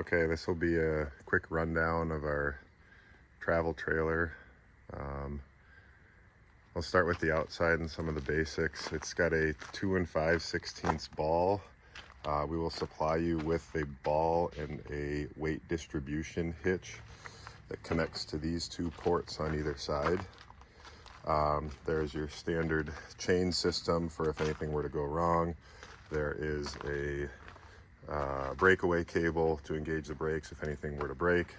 Okay, this will be a quick rundown of our travel trailer. I'll start with the outside and some of the basics. It's got a 2 5/16 ball. We will supply you with a ball and a weight distribution hitch that connects to these two ports on either side. There's your standard chain system for if anything were to go wrong. There is a breakaway cable to engage the brakes if anything were to break,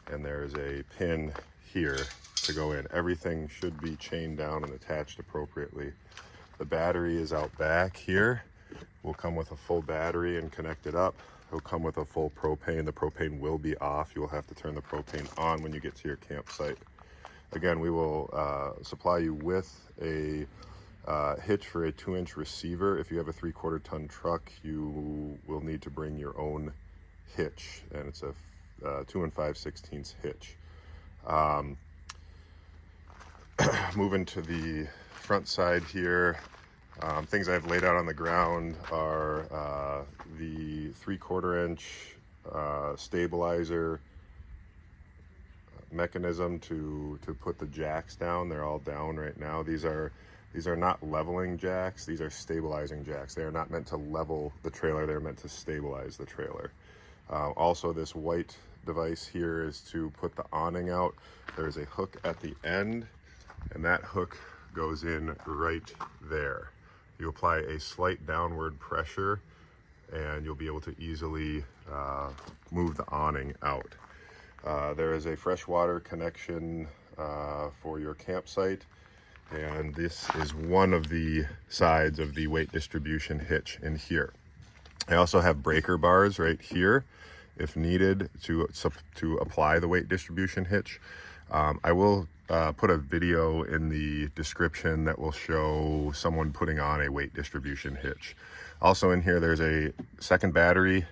and there's a pin here to go in. Everything should be chained down and attached appropriately. The battery is out back here. Will come with a full battery and connect it up. It'll come with a full propane. The propane will be off. You will have to turn the propane on when you get to your campsite. Again, we will supply you with a hitch for a 2-inch receiver. If you have a 3/4 ton truck, you will need to bring your own hitch, and it's a 2 5/16 hitch. Moving to the front side here, things I've laid out on the ground are the 3/4 inch stabilizer mechanism to put the jacks down. They're all down right now. These are not leveling jacks. These are stabilizing jacks. They are not meant to level the trailer. They're meant to stabilize the trailer. Also, this white device here is to put the awning out. There's a hook at the end, and that hook goes in right there. You apply a slight downward pressure, and you'll be able to easily move the awning out. There is a freshwater connection for your campsite, and this is one of the sides of the weight distribution hitch in here. I also have breaker bars right here if needed to apply the weight distribution hitch. I will put a video in the description that will show someone putting on a weight distribution hitch. Also in here, there's a second battery,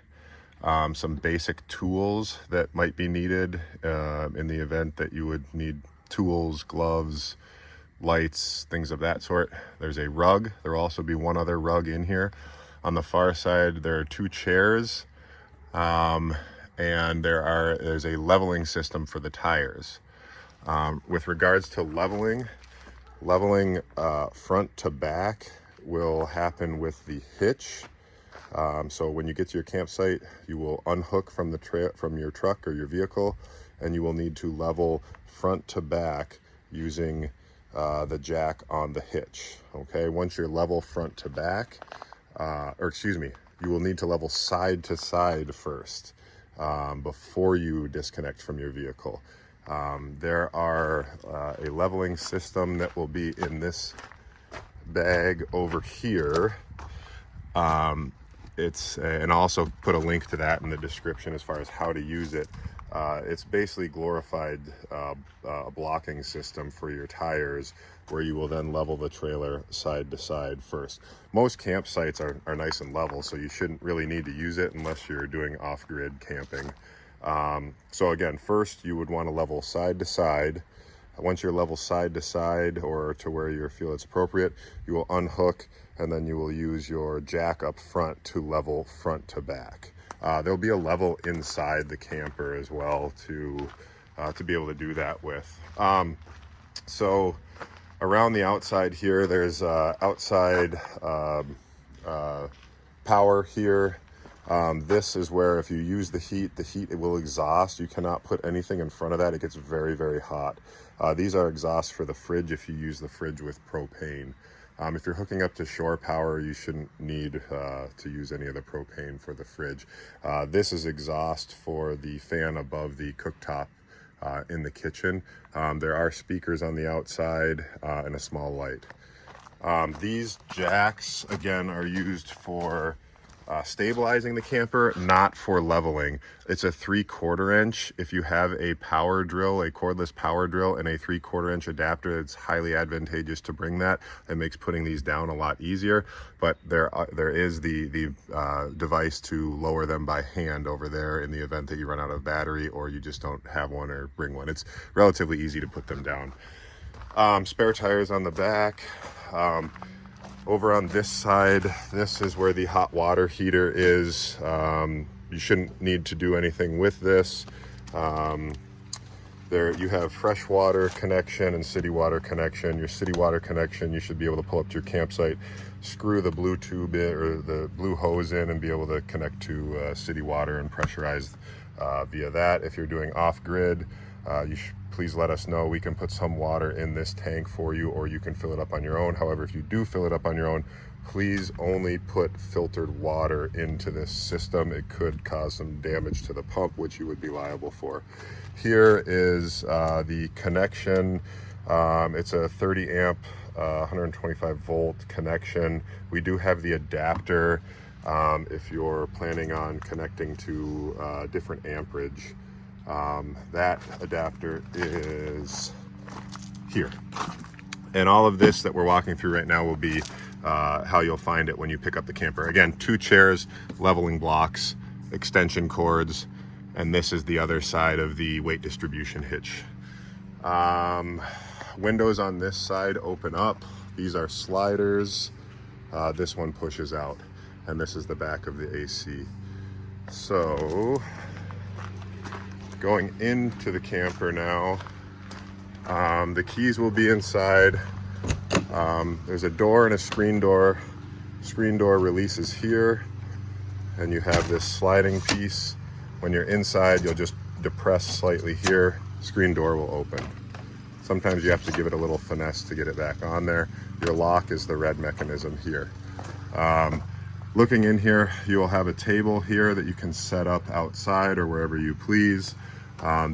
some basic tools that might be needed in the event that you would need tools, gloves, lights, things of that sort. There's a rug. There will also be one other rug in here. On the far side, there are 2 chairs, and there's a leveling system for the tires. With regards to leveling front to back will happen with the hitch. So when you get to your campsite, you will unhook from your truck or your vehicle, and you will need to level front to back using the jack on the hitch. Okay, once you're level front to back, you will need to level side to side first before you disconnect from your vehicle. There are a leveling system that will be in this bag over here. And I'll also put a link to that in the description as far as how to use it. It's basically glorified blocking system for your tires, where you will then level the trailer side to side first. Most campsites are nice and level, so you shouldn't really need to use it unless you're doing off-grid camping. So again, first you would want to level side to side. Once you're level side to side, or to where you feel it's appropriate, you will unhook, and then you will use your jack up front to level front to back. There'll be a level inside the camper as well to be able to do that with. So around the outside here, there's outside power here. This is where if you use the heat, it will exhaust. You cannot put anything in front of that. It gets very, very hot. These are exhausts for the fridge if you use the fridge with propane. If you're hooking up to shore power, you shouldn't need to use any of the propane for the fridge. This is exhaust for the fan above the cooktop in the kitchen. There are speakers on the outside and a small light. These jacks, again, are used for stabilizing the camper, not for leveling. It's a 3/4 inch. If you have a power drill, a cordless power drill, and a 3/4 inch adapter, it's highly advantageous to bring that. It makes putting these down a lot easier, but there is the device to lower them by hand over there in the event that you run out of battery or you just don't have one or bring one. It's relatively easy to put them down. Spare tires on the back. Over on this side, this is where the hot water heater is. you shouldn't need to do anything with this. There you have fresh water connection and city water connection. Your city water connection, you should be able to pull up to your campsite, screw the blue tube in, or the blue hose in, and be able to connect to city water and pressurize via that. If you're doing off-grid, please let us know. We can put some water in this tank for you, or you can fill it up on your own. However, if you do fill it up on your own, please only put filtered water into this system. It could cause some damage to the pump, which you would be liable for. Here is the connection. It's a 30 amp, 125 volt connection. We do have the adapter if you're planning on connecting to different amperage. That adapter is here. And all of this that we're walking through right now will be how you'll find it when you pick up the camper. Again, 2 chairs, leveling blocks, extension cords, and this is the other side of the weight distribution hitch. Windows on this side open up. These are sliders. This one pushes out, and this is the back of the AC. So, going into the camper now, the keys will be inside. There's a door and a screen door. Screen door releases here, and you have this sliding piece. When you're inside, you'll just depress slightly here. Screen door will open. Sometimes you have to give it a little finesse to get it back on there. Your lock is the red mechanism here. Looking in here, you will have a table here that you can set up outside or wherever you please.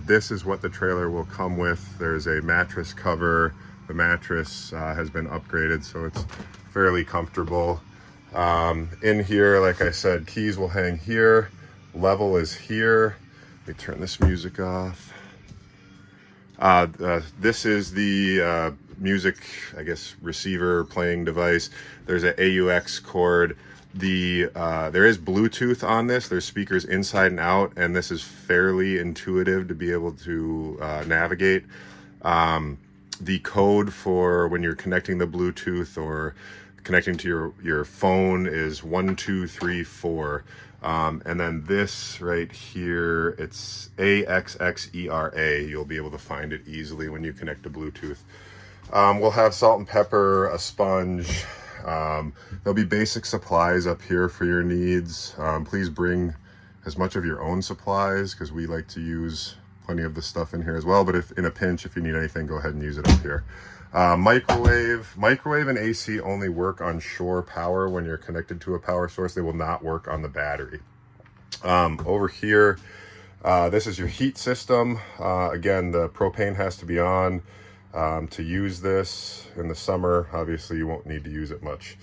This is what the trailer will come with. There's a mattress cover. The mattress has been upgraded, so it's fairly comfortable. In here, like I said, keys will hang here. Level is here. Let me turn this music off. This is the music, I guess, receiver playing device. There's an AUX cord. There is Bluetooth on this. There's speakers inside and out, and this is fairly intuitive to be able to navigate. The code for when you're connecting the Bluetooth or connecting to your phone is 1234. And then this right here, it's AXXERA. You'll be able to find it easily when you connect to Bluetooth. We'll have salt and pepper, a sponge. There'll be basic supplies up here for your needs. Please bring as much of your own supplies, because we like to use plenty of the stuff in here as well. But if in a pinch, if you need anything, go ahead and use it up here. Microwave and AC only work on shore power when you're connected to a power source. They will not work on the battery. Over here, this is your heat system. Again, the propane has to be on to use this. In the summer, obviously you won't need to use it much.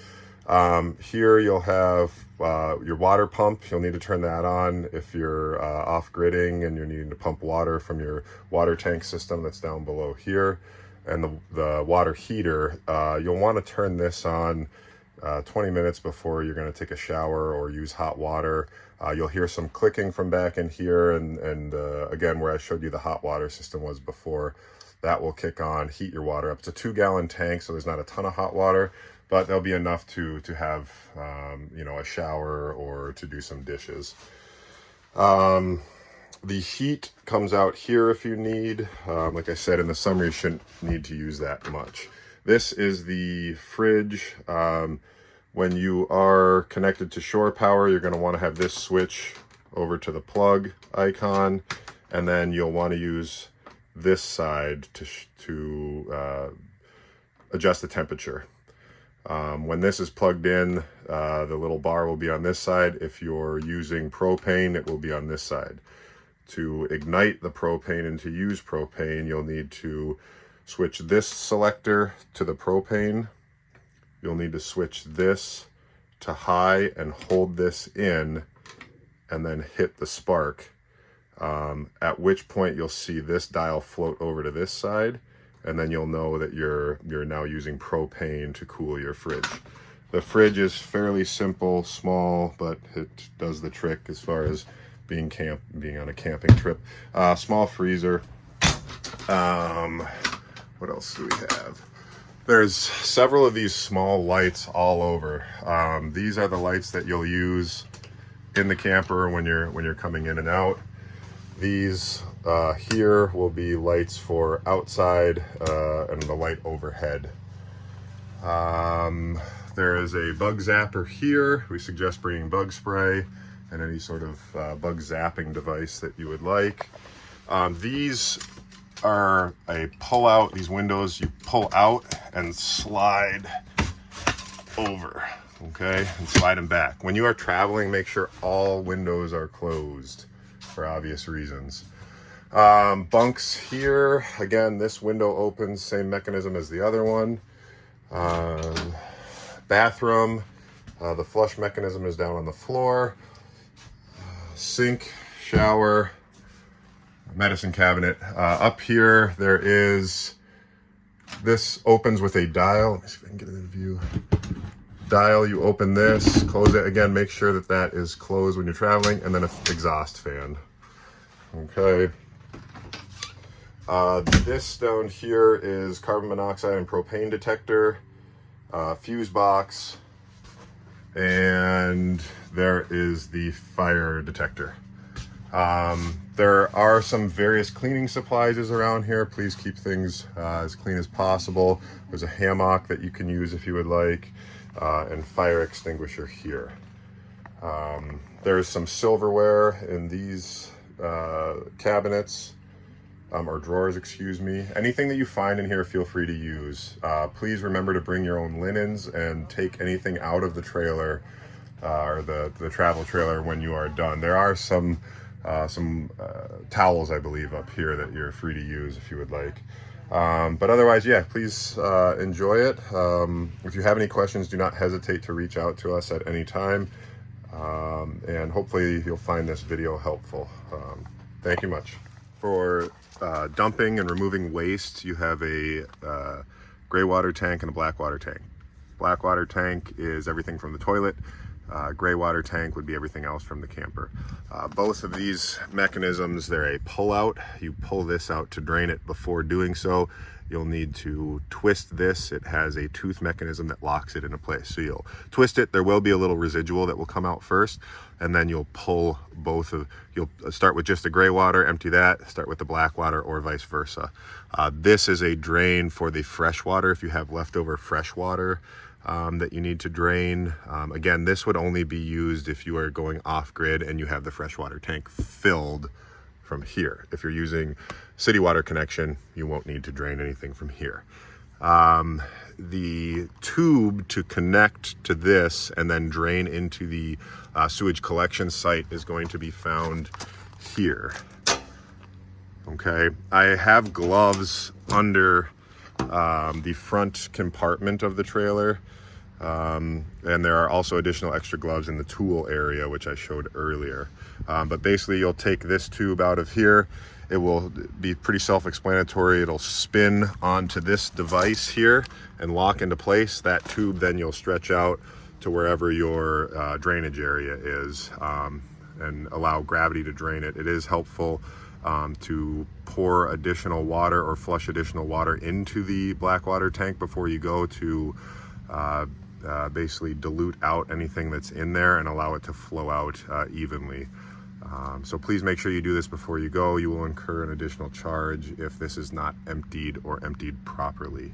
Here you'll have your water pump. You'll need to turn that on if you're off-gridding and you're needing to pump water from your water tank system that's down below here. And the water heater, you'll want to turn this on 20 minutes before you're going to take a shower or use hot water. You'll hear some clicking from back in here, and again, where I showed you the hot water system was before, that will kick on, heat your water up. It's a 2-gallon tank, so there's not a ton of hot water, but there'll be enough to have you know, a shower or to do some dishes. The heat comes out here if you need. Like I said, in the summer you shouldn't need to use that much. This is the fridge. When you are connected to shore power, you're going to want to have this switch over to the plug icon, and then you'll want to use this side to adjust the temperature. When this is plugged in, the little bar will be on this side. If you're using propane, it will be on this side. To ignite the propane and to use propane, you'll need to switch this selector to the propane. You'll need to switch this to high and hold this in, and then hit the spark. At which point you'll see this dial float over to this side, and then you'll know that you're now using propane to cool your fridge. The fridge is fairly simple, small, but it does the trick as far as being on a camping trip. Small freezer. What else do we have? There's several of these small lights all over. These are the lights that you'll use in the camper when you're coming in and out. These here will be lights for outside and the light overhead. There is a bug zapper here. We suggest bringing bug spray and any sort of bug zapping device that you would like. These are a pull out. These windows you pull out and slide over, okay, and slide them back. When you are traveling, make sure all windows are closed for obvious reasons. Bunks here, again, this window opens, same mechanism as the other one. Bathroom, the flush mechanism is down on the floor. Sink, shower, medicine cabinet. Up here there is, this opens with a dial. Let me see if I can get it in view. Dial, you open this, close it. Again, make sure that that is closed when you're traveling, and then an exhaust fan. Okay. This down here is carbon monoxide and propane detector, fuse box, and there is the fire detector. There are some various cleaning supplies around here. Please keep things as clean as possible. There's a hammock that you can use if you would like, and fire extinguisher here. There's some silverware in these cabinets, or drawers, excuse me. Anything that you find in here, feel free to use. Please remember to bring your own linens and take anything out of the trailer or the travel trailer when you are done. There are some towels, I believe, up here that you're free to use if you would like. But otherwise, yeah, please enjoy it. If you have any questions, do not hesitate to reach out to us at any time. And hopefully you'll find this video helpful. Thank you much. For dumping and removing waste, you have a gray water tank and a black water tank. Black water tank is everything from the toilet. Gray water tank would be everything else from the camper. Both of these mechanisms, they're a pull out. You pull this out to drain it. Before doing so, you'll need to twist this. It has a tooth mechanism that locks it into place. So you'll twist it. There will be a little residual that will come out first, and then you'll pull both of, you'll start with just the gray water, empty that, start with the black water, or vice versa. This is a drain for the fresh water. If you have leftover fresh water that you need to drain, again, this would only be used if you are going off grid and you have the freshwater tank filled from here. If you're using city water connection, you won't need to drain anything from here. The tube to connect to this and then drain into the sewage collection site is going to be found here. Okay, I have gloves under the front compartment of the trailer, and there are also additional extra gloves in the tool area, which I showed earlier. But basically, you'll take this tube out of here. It will be pretty self-explanatory. It'll spin onto this device here and lock into place. That tube then you'll stretch out to wherever your drainage area is, and allow gravity to drain it. It is helpful to pour additional water or flush additional water into the black water tank before you go, to basically dilute out anything that's in there and allow it to flow out evenly. So please make sure you do this before you go. You will incur an additional charge if this is not emptied or emptied properly.